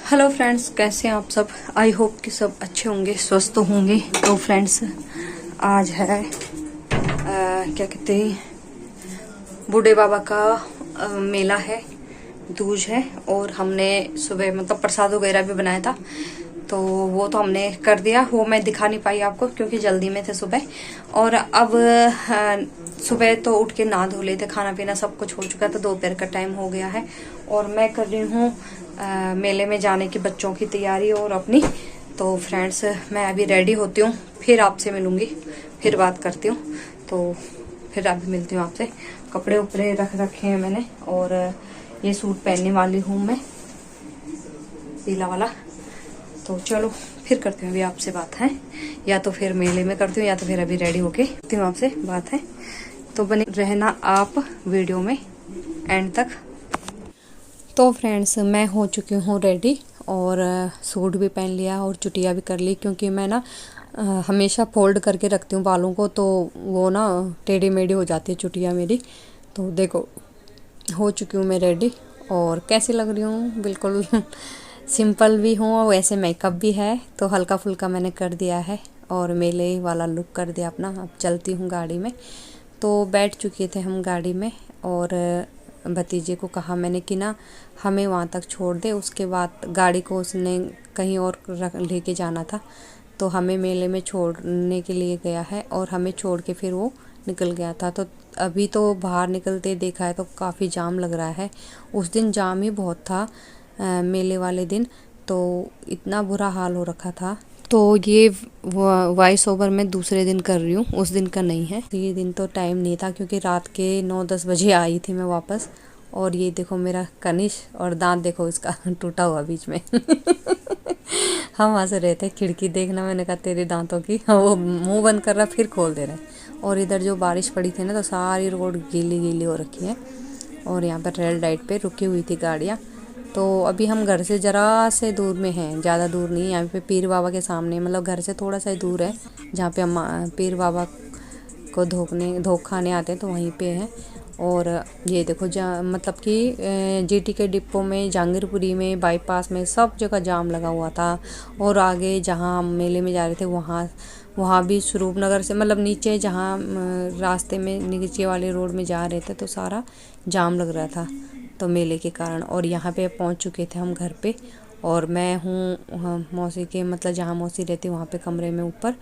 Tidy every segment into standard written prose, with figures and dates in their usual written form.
Hello friends, कैसे हैं आप सब। आई होप कि सब अच्छे होंगे, स्वस्थ होंगे। तो फ्रेंड्स, आज है क्या कहते हैं, बूढ़े बाबा का मेला है, दूज है। और हमने सुबह मतलब प्रसाद वगैरह भी बनाया था, तो वो तो हमने कर दिया। वो मैं दिखा नहीं पाई आपको क्योंकि जल्दी में थे सुबह। और अब सुबह तो उठ के नहा धो लेते, खाना पीना सब कुछ हो चुका था, दोपहर का टाइम हो गया है। और मैं कर रही हूँ मेले में जाने की बच्चों की तैयारी और अपनी। तो फ्रेंड्स, मैं अभी रेडी होती हूँ, फिर आपसे मिलूंगी, फिर बात करती हूँ। तो फिर अभी मिलती हूँ आपसे। कपड़े उपड़े रख रखे हैं मैंने, और ये सूट पहनने वाली हूँ मैं, पीला वाला। तो चलो फिर करती हूँ अभी आपसे बात है, या तो फिर मेले में करती हूँ, या तो फिर अभी रेडी होके करती हूँ आपसे बात है। तो बने रहना आप वीडियो में एंड तक। तो फ्रेंड्स, मैं हो चुकी हूँ रेडी, और सूट भी पहन लिया और चुटिया भी कर ली, क्योंकि मैं ना हमेशा फोल्ड करके रखती हूँ बालों को, तो वो ना टेढ़ी मेढ़ी हो जाती है चुटिया मेरी। तो देखो, हो चुकी हूँ मैं रेडी। और कैसी लग रही हूँ, बिल्कुल सिंपल भी हूँ और वैसे मेकअप भी है, तो हल्का फुल्का मैंने कर दिया है और मेले वाला लुक कर दिया अपना। अब चलती हूँ गाड़ी में। तो बैठ चुके थे हम गाड़ी में, और भतीजे को कहा मैंने कि ना हमें वहाँ तक छोड़ दे। उसके बाद गाड़ी को उसने कहीं और लेके जाना था, तो हमें मेले में छोड़ने के लिए गया है, और हमें छोड़ के फिर वो निकल गया था। तो अभी तो बाहर निकलते देखा है तो काफ़ी जाम लग रहा है। उस दिन जाम ही बहुत था, मेले वाले दिन तो इतना बुरा हाल हो रखा था। तो ये वॉइस ओवर मैं दूसरे दिन कर रही हूँ, उस दिन का नहीं है। ये दिन तो टाइम नहीं था, क्योंकि रात के 9-10 बजे आई थी मैं वापस। और ये देखो मेरा कनिश, और दांत देखो इसका टूटा हुआ बीच में हम हंस रहे थे, खिड़की देखना, मैंने कहा तेरे दांतों की। वो मुंह बंद कर रहा, फिर खोल दे रहा है। और इधर जो बारिश पड़ी थी ना, तो सारी रोड गीली गीली हो रखी है। और यहाँ पर रेड लाइट पे रुकी हुई थी गाड़ियाँ। तो अभी हम घर से ज़रा से दूर में हैं, ज़्यादा दूर नहीं। यहाँ पे पीर बाबा के सामने, मतलब घर से थोड़ा सा ही दूर है, जहाँ पे हम पीर बाबा को धोख खाने आते हैं, तो वहीं पे है। और ये देखो, जहाँ मतलब कि जीटी के डिपो में, जहांगीरपुरी में, बाईपास में, सब जगह जाम लगा हुआ था। और आगे जहाँ हम मेले में जा रहे थे, वहाँ भी स्वरूप नगर से, मतलब नीचे जहाँ रास्ते में नीचे वाले रोड में जा रहे थे, तो सारा जाम लग रहा था तो मेले के कारण। और यहाँ पे पहुँच चुके थे हम घर पे। और मैं हूँ मौसी के, मतलब जहाँ मौसी रहती वहाँ पे कमरे में ऊपर,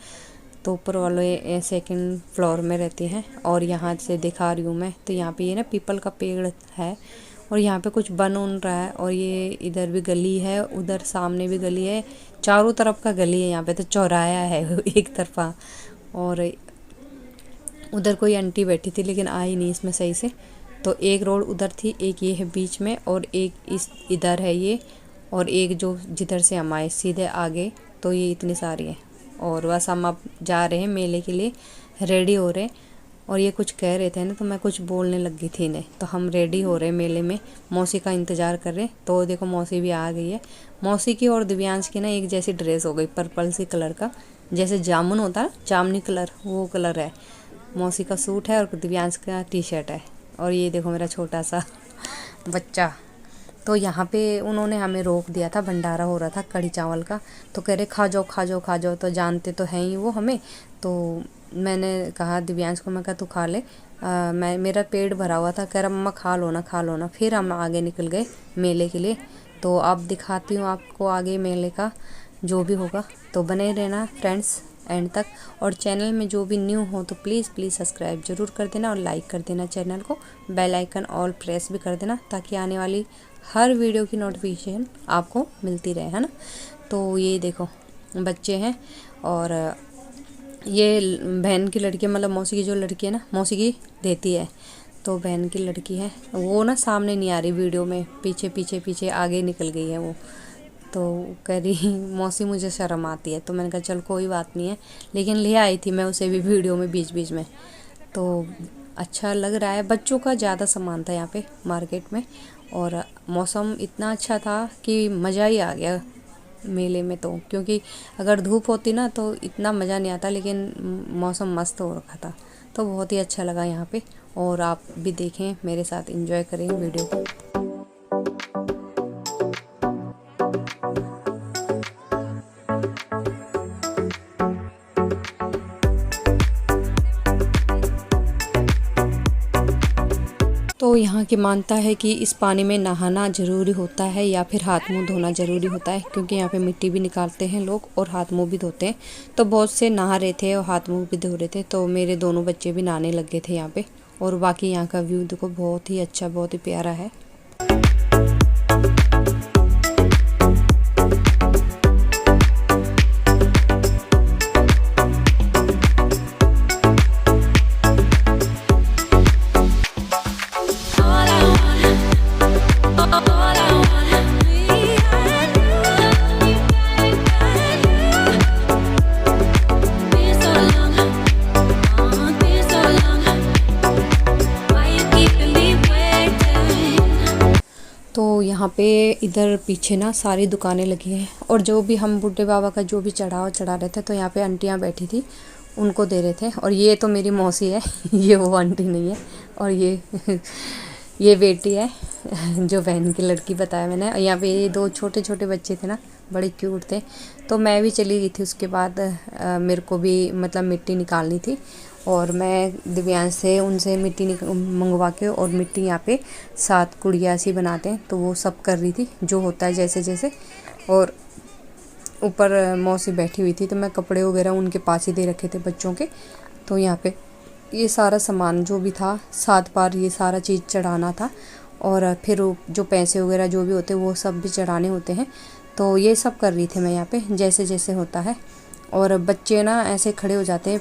तो ऊपर वाले सेकंड फ्लोर में रहती हैं। और यहाँ से दिखा रही हूँ मैं, तो यहाँ पे ये ना पीपल का पेड़ है, और यहाँ पे कुछ बन उन रहा है। और ये इधर भी गली है, उधर सामने भी गली है, चारों तरफ का गली है यहाँ पे, तो चौराया है एक तरफा। और उधर कोई आंटी बैठी थी, लेकिन आई नहीं इसमें सही से। तो एक रोड उधर थी, एक ये है बीच में, और एक इस इधर है ये, और एक जो जिधर से हम आए सीधे आगे। तो ये इतनी सारी है। और बस हम अब जा रहे हैं मेले के लिए, रेडी हो रहे हैं। और ये कुछ कह रहे थे ना, तो मैं कुछ बोलने लगी थी इन्हें। तो हम रेडी हो रहे हैं मेले में, मौसी का इंतज़ार कर रहे हैं। तो देखो मौसी भी आ गई है। मौसी की और दिव्यांश की ना एक जैसी ड्रेस हो गई, पर्पल सी कलर का, जैसे जामुन होता है, जामुनी कलर, वो कलर है। मौसी का सूट है और दिव्यांश का टी शर्ट है। और ये देखो मेरा छोटा सा बच्चा। तो यहाँ पे उन्होंने हमें रोक दिया था, भंडारा हो रहा था कढ़ी चावल का। तो कह रहे खा जाओ खा जाओ खा जाओ, तो जानते तो हैं ही वो हमें। तो मैंने कहा दिव्यांश को, मैं कहा तू खा ले, मेरा पेट भरा हुआ था। कह रहा मम्मा खा लो ना खा लो ना। फिर हम आगे निकल गए मेले के लिए। तो अब दिखाती हूँ आपको आगे मेले का जो भी होगा। तो बने रहना फ्रेंड्स एंड तक। और चैनल में जो भी न्यू हो तो प्लीज़ सब्सक्राइब ज़रूर कर देना, और लाइक कर देना चैनल को, बेल आइकन ऑल प्रेस भी कर देना, ताकि आने वाली हर वीडियो की नोटिफिकेशन आपको मिलती रहे, है ना। तो ये देखो बच्चे हैं, और ये बहन की लड़की, मतलब मौसी की जो लड़की है ना, मौसी की देती है, तो बहन की लड़की है वो ना, सामने नहीं आ रही वीडियो में, पीछे पीछे पीछे आगे निकल गई है वो। तो कह रही मौसी मुझे शर्म आती है। तो मैंने कहा चल कोई बात नहीं है, लेकिन ले आई थी मैं उसे भी वीडियो में बीच बीच में। तो अच्छा लग रहा है, बच्चों का ज़्यादा सामान था यहाँ पे मार्केट में। और मौसम इतना अच्छा था कि मज़ा ही आ गया मेले में। तो क्योंकि अगर धूप होती ना तो इतना मज़ा नहीं आता, लेकिन मौसम मस्त हो रखा था, तो बहुत ही अच्छा लगा यहाँ पे। और आप भी देखें मेरे साथ, एंजॉय करें वीडियो को। यहाँ की मानता है कि इस पानी में नहाना ज़रूरी होता है या फिर हाथ मुंह धोना ज़रूरी होता है, क्योंकि यहाँ पे मिट्टी भी निकालते हैं लोग और हाथ मुंह भी धोते हैं। तो बहुत से नहा रहे थे और हाथ मुंह भी धो रहे थे, तो मेरे दोनों बच्चे भी नहाने लग गए थे यहाँ पे। और बाकी यहाँ का व्यू देखो, बहुत ही अच्छा, बहुत ही प्यारा है। तो यहाँ पे इधर पीछे ना सारी दुकानें लगी हैं, और जो भी हम बुड्ढे बाबा का जो भी चढ़ा रहे थे, तो यहाँ पे आंटियाँ बैठी थी, उनको दे रहे थे। और ये तो मेरी मौसी है ये वो आंटी नहीं है। और ये बेटी है जो बहन की लड़की बताया मैंने। और यहाँ पे ये दो छोटे छोटे बच्चे थे ना, बड़े क्यूट थे। तो मैं भी चली गई थी उसके बाद, मेरे को भी मतलब मिट्टी निकालनी थी, और मैं दिव्यांश से उनसे मिट्टी मंगवा के, और मिट्टी यहाँ पे 7 कुड़िया सी बनाते हैं, तो वो सब कर रही थी जो होता है जैसे जैसे। और ऊपर मौसी बैठी हुई थी, तो मैं कपड़े वगैरह उनके पास ही दे रखे थे बच्चों के। तो यहाँ पे ये सारा सामान जो भी था, 7 बार ये सारा चीज़ चढ़ाना था, और फिर जो पैसे वगैरह जो भी होते वो सब भी चढ़ाने होते हैं। तो ये सब कर रही थी मैं यहाँ पे, जैसे जैसे होता है। और बच्चे ना ऐसे खड़े हो जाते हैं,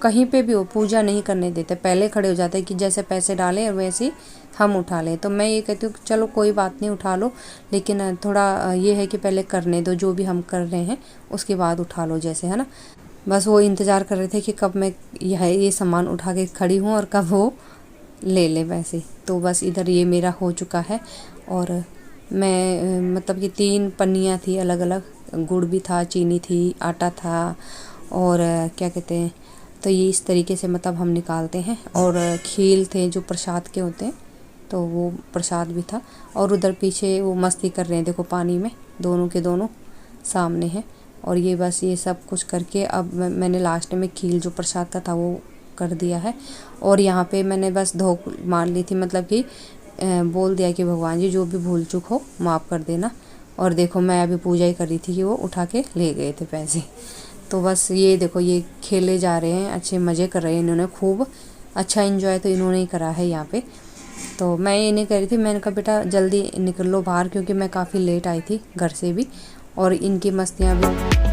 कहीं पे भी हो पूजा नहीं करने देते, पहले खड़े हो जाते हैं कि जैसे पैसे डालें और वैसे ही हम उठा लें। तो मैं ये कहती हूँ चलो कोई बात नहीं, उठा लो, लेकिन थोड़ा ये है कि पहले करने दो, जो भी हम कर रहे हैं उसके बाद उठा लो, जैसे है ना। बस वो इंतज़ार कर रहे थे कि कब मैं ये सामान उठा के खड़ी हूँ और कब वो ले ले वैसे। तो बस इधर ये मेरा हो चुका है। और मैं मतलब कि 3 पन्नियाँ थी अलग अलग, गुड़ भी था, चीनी थी, आटा था, और क्या कहते हैं, तो ये इस तरीके से मतलब हम निकालते हैं। और खील थे जो प्रसाद के होते हैं, तो वो प्रसाद भी था। और उधर पीछे वो मस्ती कर रहे हैं, देखो पानी में दोनों के दोनों सामने हैं। और ये बस ये सब कुछ करके अब मैंने लास्ट में खील जो प्रसाद का था वो कर दिया है। और यहाँ पे मैंने बस धोख मान ली थी, मतलब कि बोल दिया कि भगवान जी जो भी भूल चूक हो माफ़ कर देना। और देखो मैं अभी पूजा ही कर रही थी कि वो उठा के ले गए थे पैसे। तो बस ये देखो, ये खेले जा रहे हैं, अच्छे मज़े कर रहे हैं, इन्होंने खूब अच्छा एंजॉय तो इन्होंने ही करा है यहाँ पे। तो मैं ये नहीं कह रही थी, मैंने कहा बेटा जल्दी निकल लो बाहर, क्योंकि मैं काफ़ी लेट आई थी घर से भी, और इनकी मस्तियाँ भी।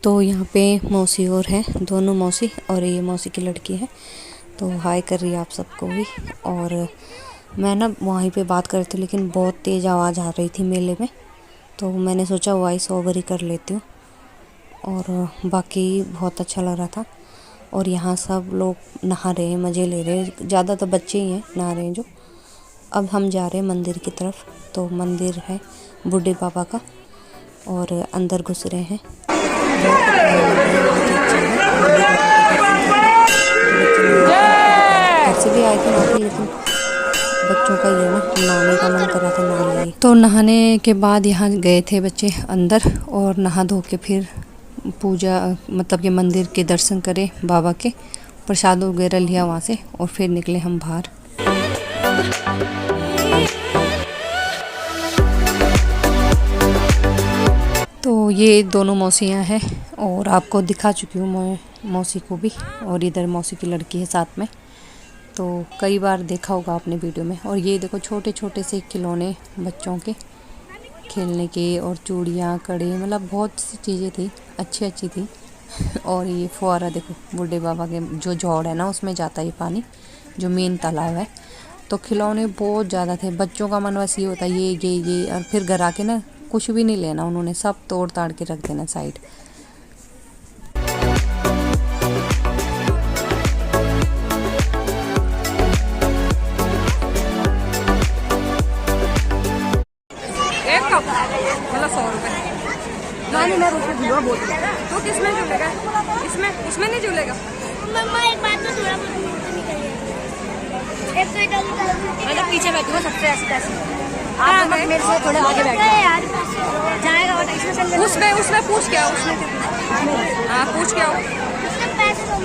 तो यहाँ पे मौसी और है, दोनों मौसी, और ये मौसी की लड़की है। तो हाय कर रही है आप सबको भी। और मैं ना वहीं पे बात कर रही थी, लेकिन बहुत तेज़ आवाज़ आ रही थी मेले में, तो मैंने सोचा वॉइस ओवर ही कर लेती हूँ। और बाकी बहुत अच्छा लग रहा था। और यहाँ सब लोग नहा रहे हैं, मज़े ले रहे हैं, ज़्यादा तो बच्चे ही हैं नहा रहे हैं जो। अब हम जा रहे हैं मंदिर की तरफ। तो मंदिर है बुड्ढे बाबा का, और अंदर घुस रहे हैं। घर से भी आए थे वहाँ पे, लेकिन बच्चों का ये ना नहाने का मन कर रहा था, नहा लिए। तो नहाने के बाद यहाँ गए थे बच्चे अंदर, और नहा धो के फिर पूजा मतलब कि मंदिर के दर्शन करे बाबा के, प्रसाद वगैरह लिया वहाँ से, और फिर निकले हम बाहर। तो ये दोनों मौसियाँ हैं, और आपको दिखा चुकी हूँ मैं मौसी को भी, और इधर मौसी की लड़की है साथ में। तो कई बार देखा होगा आपने वीडियो में। और ये देखो छोटे छोटे से खिलौने बच्चों के खेलने के, और चूड़ियाँ, कड़े, मतलब बहुत सी चीज़ें थी, अच्छी अच्छी थी। और ये फुहारा देखो, बुड्ढे बाबा के जो जौड़ है ना उसमें जाता है ये पानी, जो मेन तालाब है। तो खिलौने बहुत ज़्यादा थे, बच्चों का मन बस ये होता है ये, और फिर घर आके ना कुछ भी नहीं लेना, उन्होंने सब तोड़ ताड़ के रख देना साइड। इसमें उसमें नहीं झूलेगा। मम्मा एक बात तो थोड़ा अगर पीछे बैठी हो सबसे ऐसी तैसी, आप लोग मेरे से थोड़े आगे बैठो यार जाएगा और इसमें चल जाएगा। उसमें पूछ क्या उसमें हाँ पूछ क्या उसके पैसे दो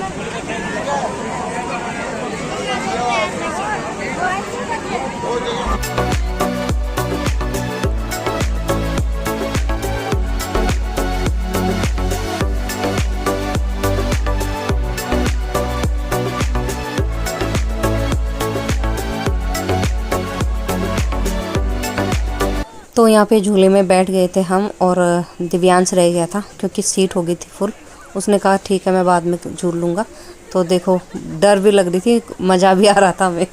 तो यहाँ पे झूले में बैठ गए थे हम और दिव्यांश रह गया था क्योंकि सीट हो गई थी फुल। उसने कहा ठीक है मैं बाद में झूल लूँगा। तो देखो डर भी लग रही थी, मज़ा भी आ रहा था हमें।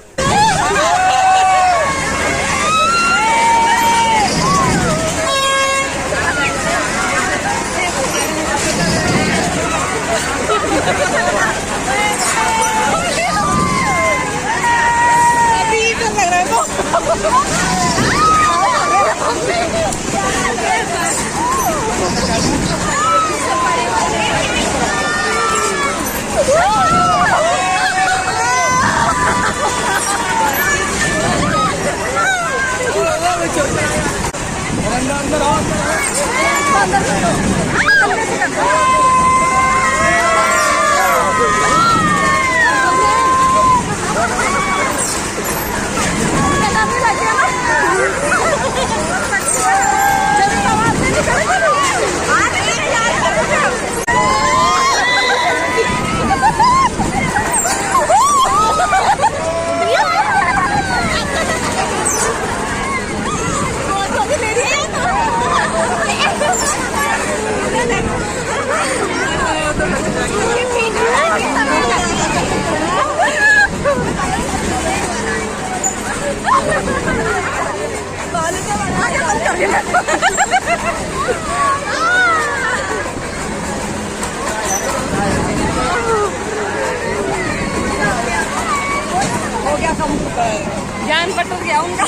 जान पटक गया उनका।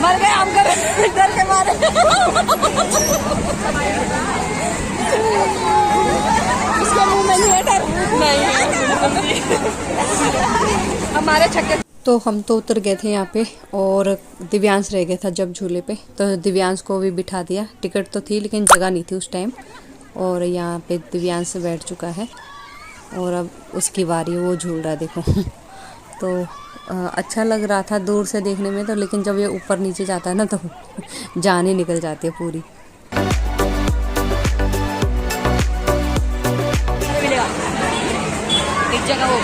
मर गए हम डर के मारे। उसके मुंह में नहीं है डर। नहीं हमारे छक्के। तो हम तो उतर गए थे यहाँ पे और दिव्यांश रह गया था जब झूले पे। तो दिव्यांश को भी बिठा दिया। टिकट तो थी लेकिन जगह नहीं थी उस टाइम। और यहाँ पे दिव्यांश बैठ चुका है और अब उसकी बारी, वो झूल रहा है देखो। तो अच्छा लग रहा था दूर से देखने में तो, लेकिन जब ये ऊपर नीचे जाता है ना तो जान ही निकल जाती है पूरी। एक जगह वो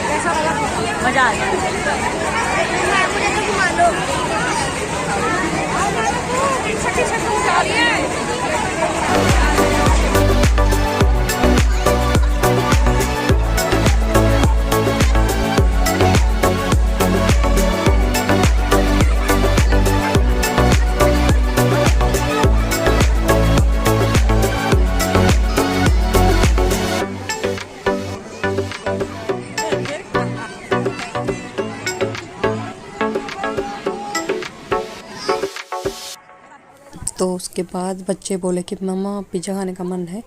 कैसा लगा, मजा आ गया। मुझे तो घुमा लो। तो उसके बाद बच्चे बोले कि मम्मा पिज़्ज़ा खाने का मन है।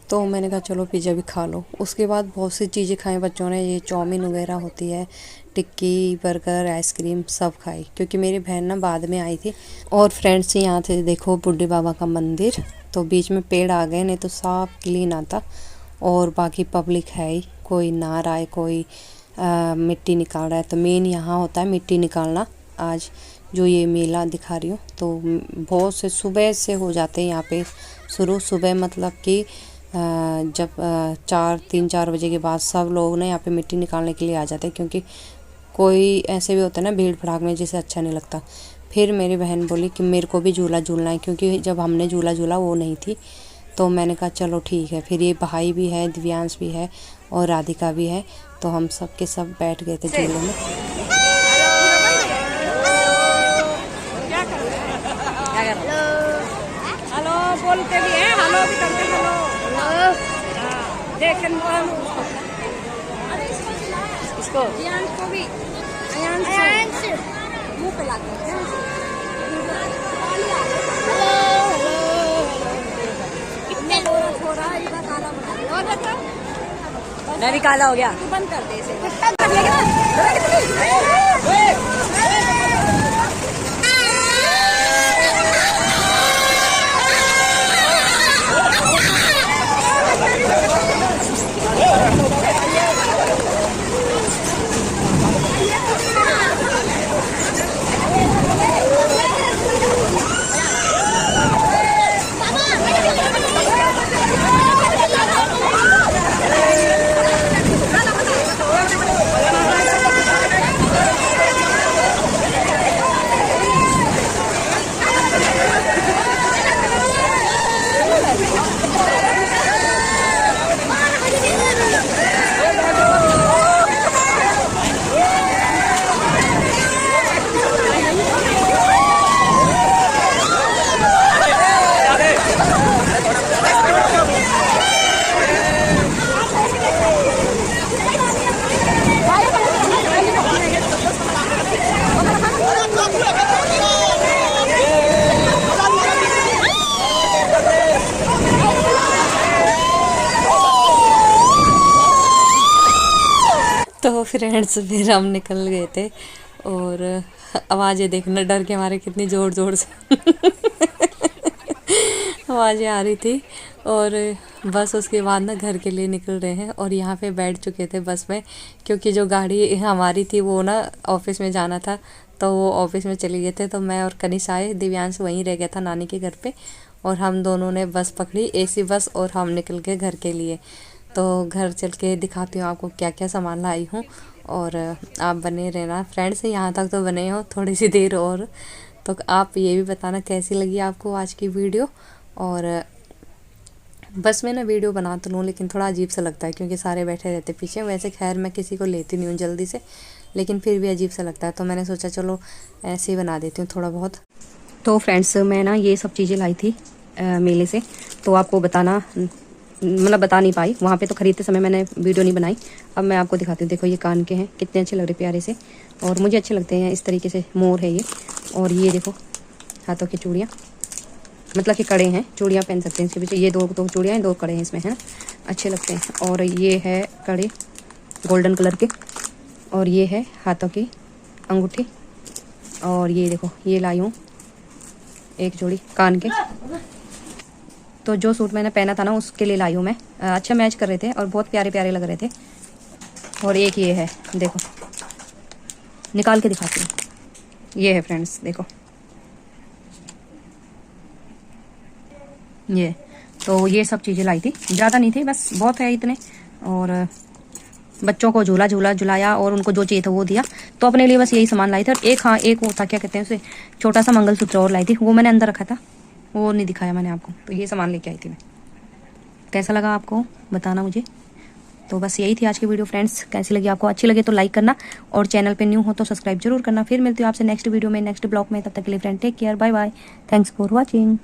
तो मैंने कहा चलो पिज़्ज़ा भी खा लो। उसके बाद बहुत सी चीज़ें खाई बच्चों ने, ये चाउमीन वगैरह होती है, टिक्की, बर्गर, आइसक्रीम सब खाई क्योंकि मेरी बहन ना बाद में आई थी। और फ्रेंड्स यहाँ थे देखो बुड्ढे बाबा का मंदिर। तो बीच में पेड़ आ गए, नहीं तो साफ क्लीन आता। और बाकी पब्लिक है ही, कोई नहा रहा है, कोई मिट्टी निकाल रहा है। तो मेन यहाँ होता है मिट्टी निकालना। आज जो ये मेला दिखा रही हूँ तो बहुत से सुबह से हो जाते हैं यहाँ पे शुरू। सुबह मतलब कि जब 3-4 बजे के बाद सब लोग ना यहाँ पे मिट्टी निकालने के लिए आ जाते हैं, क्योंकि कोई ऐसे भी होता है ना भीड़ भड़ाक में जिसे अच्छा नहीं लगता। फिर मेरी बहन बोली कि मेरे को भी झूला झूलना है, क्योंकि जब हमने झूला झूला वो नहीं थी। तो मैंने कहा चलो ठीक है। फिर ये भाई भी है, दिव्यांश भी है और राधिका भी है। तो हम सब के सब बैठ गए थे झूले में। हेलो बोलते भी हैं, हेलो भी करते हैं, हेलो देख इसको को भी मुंह पे लाते हैं। मैं भी काला हो गया। तू बंद कर दे इसे। तो फ्रेंड्स फिर हम निकल गए थे और आवाज़ें देखना, डर के हमारे कितनी ज़ोर ज़ोर से आवाज़ें आ रही थी। और बस उसके बाद ना घर के लिए निकल रहे हैं और यहाँ पे बैठ चुके थे बस में, क्योंकि जो गाड़ी हमारी थी वो ना ऑफिस में जाना था, तो वो ऑफिस में चले गए थे। तो मैं और कनिश आए, दिव्यांश वहीं रह गया था नानी के घर पे, और हम दोनों ने बस पकड़ी, एसी बस, और हम निकल गए घर के लिए। तो घर चल के दिखाती हूँ आपको क्या क्या सामान लाई हूँ, और आप बने रहना फ्रेंड्स, यहाँ तक तो बने हो थोड़ी सी देर और। तो आप ये भी बताना कैसी लगी आपको आज की वीडियो। और बस मैं ना वीडियो बना तो लूँ, लेकिन थोड़ा अजीब सा लगता है क्योंकि सारे बैठे रहते पीछे। वैसे खैर मैं किसी को लेती नहीं हूँ जल्दी से, लेकिन फिर भी अजीब सा लगता है, तो मैंने सोचा चलो ऐसे ही बना देती हूँ थोड़ा बहुत। तो फ्रेंड्स मैं ना ये सब चीज़ें लाई थी मेले से, तो आपको बताना मतलब बता नहीं पाई, वहाँ पे तो खरीदते समय मैंने वीडियो नहीं बनाई। अब मैं आपको दिखाती हूँ। देखो ये कान के हैं, कितने अच्छे लग रहे प्यारे से, और मुझे अच्छे लगते हैं इस तरीके से, मोर है ये। और ये देखो हाथों की चूड़ियाँ, मतलब कि कड़े हैं, चूड़ियाँ पहन सकते हैं इसके पीछे। ये दो चूड़ियाँ हैं, 2 कड़े हैं इसमें, है ना, अच्छे लगते हैं। और ये है कड़े गोल्डन कलर के, और ये है हाथों की अंगूठी। और ये देखो ये लाई हूँ एक जोड़ी कान के। तो जो सूट मैंने पहना था ना उसके लिए लाई हूँ मैं, अच्छा मैच कर रहे थे और बहुत प्यारे प्यारे लग रहे थे। और एक ये है, देखो निकाल के दिखाती हूँ, ये है फ्रेंड्स देखो ये। तो ये सब चीज़ें लाई थी, ज़्यादा नहीं थी, बस बहुत है इतने। और बच्चों को झूला झुलाया और उनको जो चाहिए था वो दिया। तो अपने लिए बस यही सामान लाई थी। और एक, हाँ एक वो था, क्या कहते हैं उसे, छोटा सा मंगलसूत्र और लाई थी, वो मैंने अंदर रखा था, वो नहीं दिखाया मैंने आपको। तो ये सामान लेके आई थी मैं। कैसा लगा आपको बताना मुझे। तो बस यही थी आज की वीडियो फ्रेंड्स। कैसी लगी आपको, अच्छी लगे तो लाइक करना, और चैनल पे न्यू हो तो सब्सक्राइब जरूर करना। फिर मिलती हूँ आपसे नेक्स्ट वीडियो में, नेक्स्ट ब्लॉग में। तब तक के लिए friend take care, bye bye, thanks for watching.